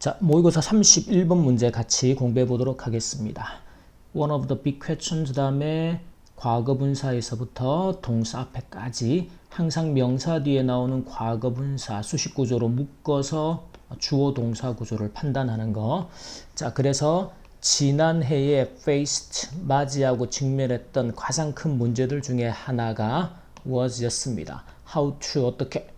자, 모의고사 31번 문제 같이 공부해 보도록 하겠습니다. One of the big questions 다음에 과거 분사에서부터 동사 앞에까지 항상 명사 뒤에 나오는 과거 분사 수식 구조로 묶어서 주어 동사 구조를 판단하는 거. 자, 그래서 지난해에 faced 맞이하고 직면했던 가장 큰 문제들 중에 하나가 was였습니다. How to 어떻게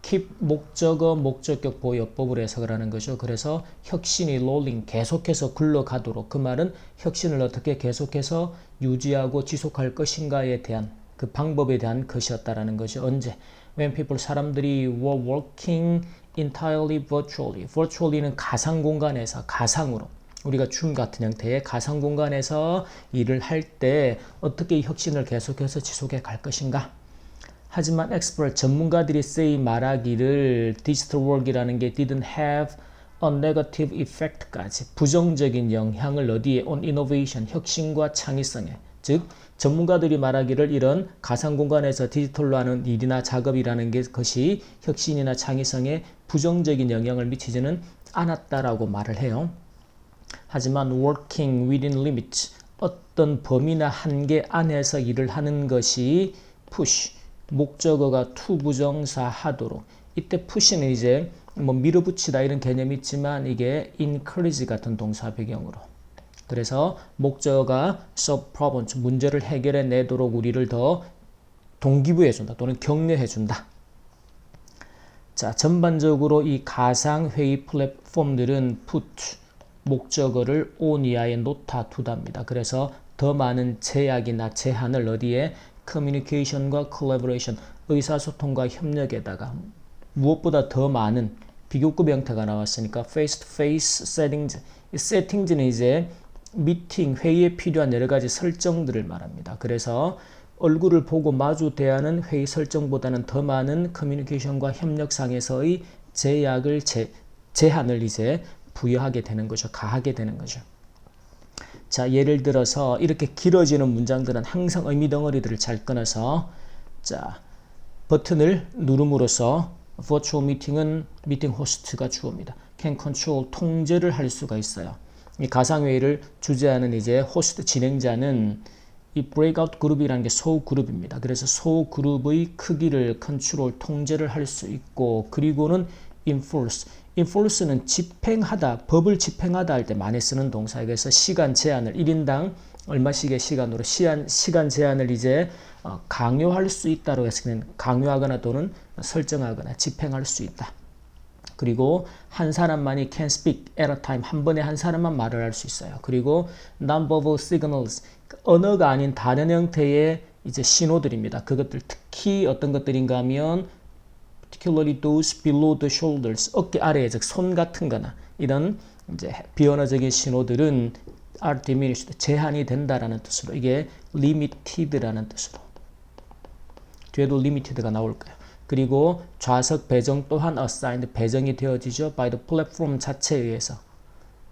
keep 목적어 목적격 보호요법을 해석을 하는 거죠. 그래서 혁신이 rolling 계속해서 굴러가도록, 그 말은 혁신을 어떻게 계속해서 유지하고 지속할 것인가에 대한 그 방법에 대한 것이었다라는 거죠. 언제? When people 사람들이 were working entirely virtually. virtually는 가상 공간에서, 가상으로, 우리가 줌 같은 형태의 가상 공간에서 일을 할 때 어떻게 혁신을 계속해서 지속해 갈 것인가. 하지만 expert 전문가들이 말하기를 digital work이라는 게 didn't have a negative effect까지 부정적인 영향을 어디에 on innovation 혁신과 창의성에, 즉 전문가들이 말하기를 이런 가상 공간에서 디지털로 하는 일이나 작업이라는 것이 혁신이나 창의성에 부정적인 영향을 미치지는 않았다라고 말을 해요. 하지만 working within limits 어떤 범위나 한계 안에서 일을 하는 것이 push 목적어가 to 부정사 하도록, 이때 push는 이제 뭐 밀어붙이다 이런 개념이 있지만 이게 encourage 같은 동사 배경으로, 그래서 목적어가 solve problems 문제를 해결해 내도록 우리를 더 동기부여 준다 또는 격려해 준다. 자, 전반적으로 이 가상 회의 플랫폼들은 put 목적어를 on 이하에 놓다 두답니다. 그래서 더 많은 제약이나 제한을 어디에 커뮤니케이션과 콜라보레이션 의사소통과 협력에다가 무엇보다 더 많은 비교급 형태가 나왔으니까 face to face settings, 이 settings는 이제 미팅, 회의에 필요한 여러 가지 설정들을 말합니다. 그래서 얼굴을 보고 마주 대하는 회의 설정보다는 더 많은 커뮤니케이션과 협력상에서의 제약을 제한을 이제 부여하게 되는 거죠. 가하게 되는 거죠. 자, 예를 들어서 이렇게 길어지는 문장들은 항상 의미 덩어리들을 잘 끊어서, 자, 버튼을 누름으로써 virtual meeting은 미팅 호스트가 주어입니다. can control 통제를 할 수가 있어요. 이 가상회의를 주재하는 이제 호스트 진행자는 이 breakout 그룹이라는 게 소그룹입니다. 그래서 소그룹의 크기를 컨트롤 통제를 할 수 있고, 그리고는 enforce는 집행하다, 법을 집행하다 할 때 많이 쓰는 동사에 그래서 시간 제한을 1인당 얼마씩의 시간으로 시간 제한을 이제 강요할 수 있다고 해서 강요하거나 또는 설정하거나 집행할 수 있다. 그리고 한 사람만이 can speak at a time, 한 번에 한 사람만 말을 할 수 있어요. 그리고 nonverbal signals, 언어가 아닌 다른 형태의 이제 신호들입니다. 그것들 특히 어떤 것들인가 하면 particularly those below the shoulders, 어깨 아래에, 즉 손 같은 거나 이런 이제 비언어적인 신호들은 are diminished, 제한이 된다라는 뜻으로, 이게 limited라는 뜻으로, 뒤에도 limited가 나올 거예요. 그리고 좌석 배정 또한 assigned, 배정이 되어지죠. by the platform 자체에 의해서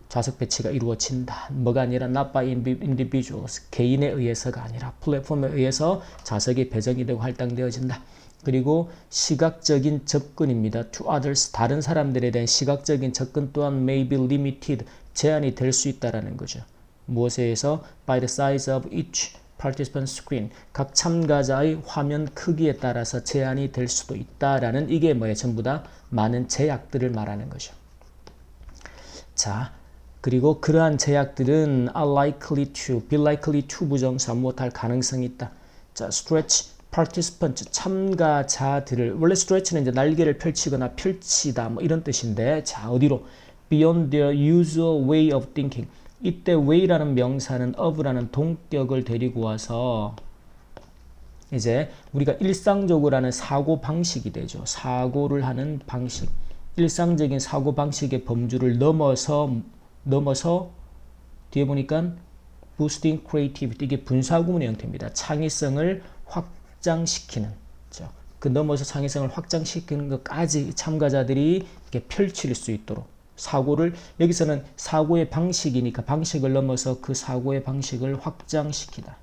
좌석 배치가 이루어진다. 뭐가 아니라 not by individuals, 개인에 의해서가 아니라 플랫폼에 의해서 좌석이 배정이 되고 할당되어진다. 그리고 시각적인 접근입니다. to others, 다른 사람들에 대한 시각적인 접근 또한 may be limited, 제한이 될 수 있다라는 거죠. 무엇에 의해서? by the size of each participant screen, 각 참가자의 화면 크기에 따라서 제한이 될 수도 있다라는, 이게 뭐예요? 전부 다 많은 제약들을 말하는 거죠. 자, 그리고 그러한 제약들은 are likely to, be likely to 부정사 무엇할 가능성이 있다. 자, stretch participant 참가자들을, 원래 stretch는 이제 날개를 펼치거나 펼치다 뭐 이런 뜻인데, 자, 어디로? beyond their usual way of thinking. 이때 way라는 명사는 of라는 동격을 데리고 와서 이제 우리가 일상적으로 하는 사고 방식이 되죠. 사고를 하는 방식, 일상적인 사고 방식의 범주를 넘어서 뒤에 보니까 boosting creativity, 이게 분사구문의 형태입니다. 창의성을 확장시키는, 그 넘어서 창의성을 확장시키는 것까지 참가자들이 이렇게 펼칠 수 있도록 사고를, 여기서는 사고의 방식이니까 방식을 넘어서 그 사고의 방식을 확장시키다.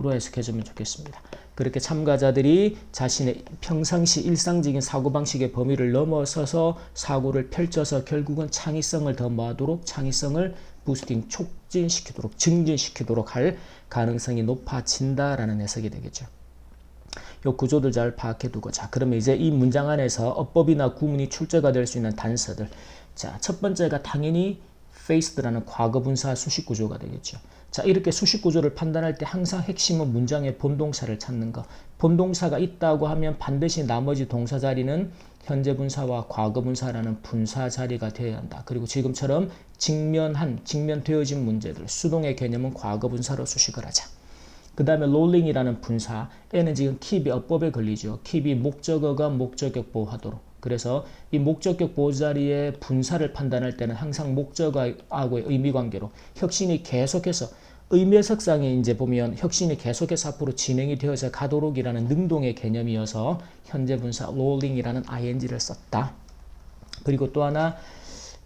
해석해주면 좋겠습니다. 그렇게 참가자들이 자신의 평상시 일상적인 사고방식의 범위를 넘어서서 사고를 펼쳐서 결국은 창의성을 더 모아도록 창의성을 부스팅, 촉진시키도록, 증진시키도록 할 가능성이 높아진다라는 해석이 되겠죠. 이 구조들 잘 파악해두고, 자, 그러면 이제 이 문장 안에서 어법이나 구문이 출제가 될 수 있는 단서들. 자, 첫 번째가 당연히 faced라는 과거분사 수식 구조가 되겠죠. 자, 이렇게 수식 구조를 판단할 때 항상 핵심은 문장의 본동사를 찾는 거. 본동사가 있다고 하면 반드시 나머지 동사 자리는 현재 분사와 과거 분사라는 분사 자리가 되어야 한다. 그리고 지금처럼 직면되어진 문제들, 수동의 개념은 과거 분사로 수식을 하자. 그 다음에 rolling이라는 분사, 얘는 지금 keep이 어법에 걸리죠. keep이 목적어가 목적격 보호하도록. 그래서 이 목적격 보호 자리에 분사를 판단할 때는 항상 목적어하고의 의미관계로 혁신이 계속해서 의미 해석상에 이제 보면 혁신이 계속해서 앞으로 진행이 되어서 가도록이라는 능동의 개념이어서 현재 분사 rolling이라는 ing를 썼다. 그리고 또 하나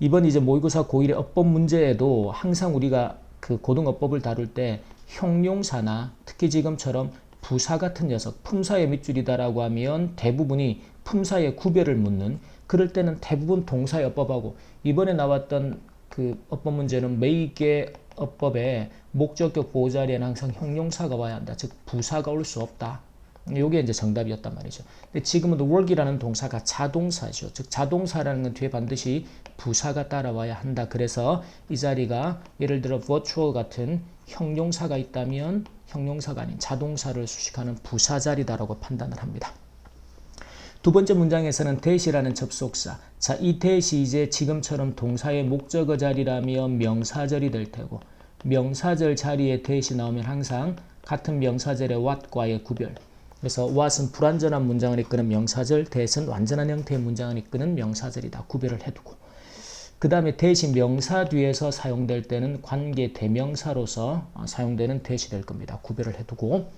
이번 이제 모의고사 고1의 어법 문제에도 항상 우리가 그 고등어법을 다룰 때 형용사나 특히 지금처럼 부사 같은 녀석, 품사의 밑줄이다라고 하면 대부분이 품사의 구별을 묻는, 그럴 때는 대부분 동사의 어법하고, 이번에 나왔던 그 어법 문제는 매개 어법에 목적격 보호 자리에는 항상 형용사가 와야 한다. 즉 부사가 올 수 없다. 이게 이제 정답이었단 말이죠. 근데 지금은 work이라는 동사가 자동사죠. 즉 자동사라는 건 뒤에 반드시 부사가 따라와야 한다. 그래서 이 자리가 예를 들어 virtual 같은 형용사가 있다면 형용사가 아닌 자동사를 수식하는 부사 자리다라고 판단을 합니다. 두 번째 문장에서는 that이라는 접속사. 자, 이 that이 이제 지금처럼 동사의 목적어 자리라면 명사절이 될 테고, 명사절 자리에 that이 나오면 항상 같은 명사절의 what과의 구별. 그래서 what은 불완전한 문장을 이끄는 명사절, that은 완전한 형태의 문장을 이끄는 명사절이다. 구별을 해두고. 그 다음에 that이 명사 뒤에서 사용될 때는 관계 대명사로서 사용되는 that이 될 겁니다. 구별을 해두고.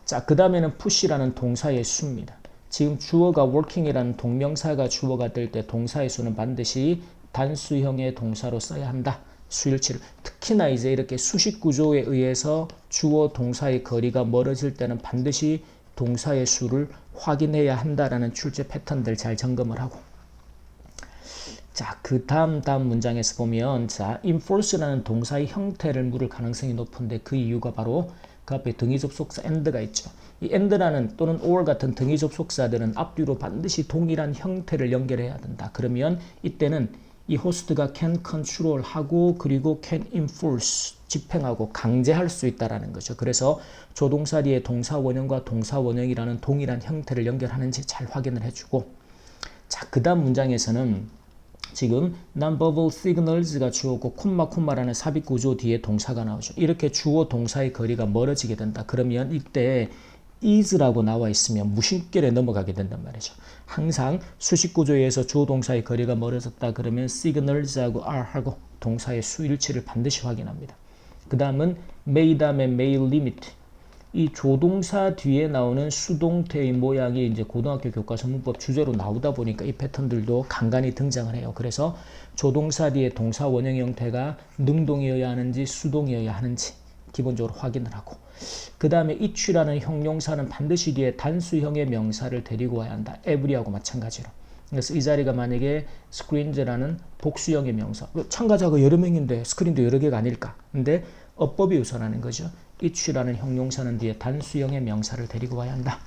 자, 그 다음에는 push라는 동사의 수입니다. 지금 주어가 working이라는 동명사가 주어가 될 때 동사의 수는 반드시 단수형의 동사로 써야 한다. 수일치를. 특히나 이제 이렇게 수식 구조에 의해서 주어 동사의 거리가 멀어질 때는 반드시 동사의 수를 확인해야 한다라는 출제 패턴들 잘 점검을 하고. 자, 그 다음 문장에서 보면, 자, enforce라는 동사의 형태를 물을 가능성이 높은데 그 이유가 바로 그 앞에 등위 접속사 and가 있죠. 이 and라는 또는 or 같은 등위 접속사들은 앞뒤로 반드시 동일한 형태를 연결해야 된다. 그러면 이때는 이 호스트가 can control 하고 그리고 can enforce 집행하고 강제할 수 있다라는 거죠. 그래서 조동사 뒤에 동사 원형과 동사 원형이라는 동일한 형태를 연결하는지 잘 확인을 해주고. 자, 그 다음 문장에서는 지금 non-verbal signals가 주어고 콤마라는 삽입 구조 뒤에 동사가 나오죠. 이렇게 주어 동사의 거리가 멀어지게 된다. 그러면 이때 is라고 나와 있으면 무심결에 넘어가게 된단 말이죠. 항상 수식 구조에 의해서 주어 동사의 거리가 멀어졌다 그러면 signals하고 are하고 동사의 수일치를 반드시 확인합니다. 그 다음은 may 다음에 may limit. 이 조동사 뒤에 나오는 수동태의 모양이 이제 고등학교 교과서 문법 주제로 나오다 보니까 이 패턴들도 간간히 등장을 해요. 그래서 조동사 뒤에 동사 원형 형태가 능동이어야 하는지 수동이어야 하는지 기본적으로 확인을 하고, 그 다음에 each라는 형용사는 반드시 뒤에 단수형의 명사를 데리고 와야 한다. every하고 마찬가지로. 그래서 이 자리가 만약에 screens라는 복수형의 명사, 참가자가 여러 명인데 스크린도 여러 개가 아닐까? 근데 어법이 우선하는 거죠. each라는 형용사는 뒤에 단수형의 명사를 데리고 와야 한다.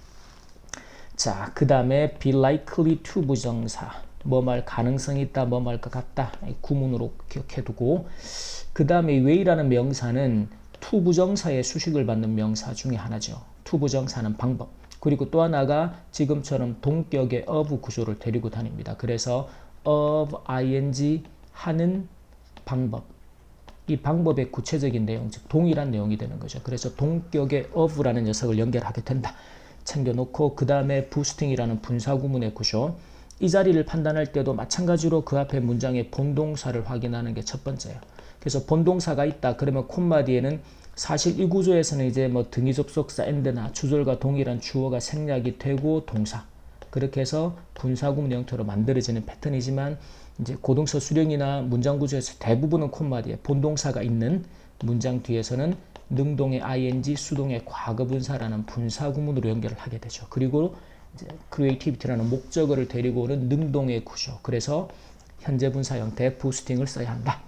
자, 그 다음에 be likely to 부정사. 뭐 말 가능성이 있다, 뭐 말 것 같다. 구문으로 기억해두고. 그 다음에 way라는 명사는 to 부정사의 수식을 받는 명사 중에 하나죠. to 부정사는 방법. 그리고 또 하나가 지금처럼 동격의 of 구조를 데리고 다닙니다. 그래서 of ing 하는 방법. 이 방법의 구체적인 내용, 즉 동일한 내용이 되는 거죠. 그래서 동격의 of라는 녀석을 연결하게 된다. 챙겨놓고 그 다음에 boosting이라는 분사구문의 구조. 이 자리를 판단할 때도 마찬가지로 그 앞에 문장의 본동사를 확인하는 게 첫 번째예요. 그래서 본동사가 있다. 그러면 콤마 뒤에는 사실 이 구조에서는 이제 뭐 등위 접속사 and나 주절과 동일한 주어가 생략이 되고 동사. 그렇게 해서 분사구문 형태로 만들어지는 패턴이지만 이제 고등서 수령이나 문장 구조에서 대부분은 콤마 뒤에 본동사가 있는 문장 뒤에서는 능동의 ing, 수동의 과거분사라는 분사구문으로 연결을 하게 되죠. 그리고 이제 creativity라는 목적어를 데리고 오는 능동의 구조. 그래서 현재 분사 형태 부스팅을 써야 한다.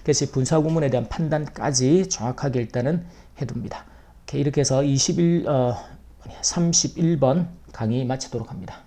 그래서 분사구문에 대한 판단까지 정확하게 일단은 해둡니다. 이렇게 해서 31번 강의 마치도록 합니다.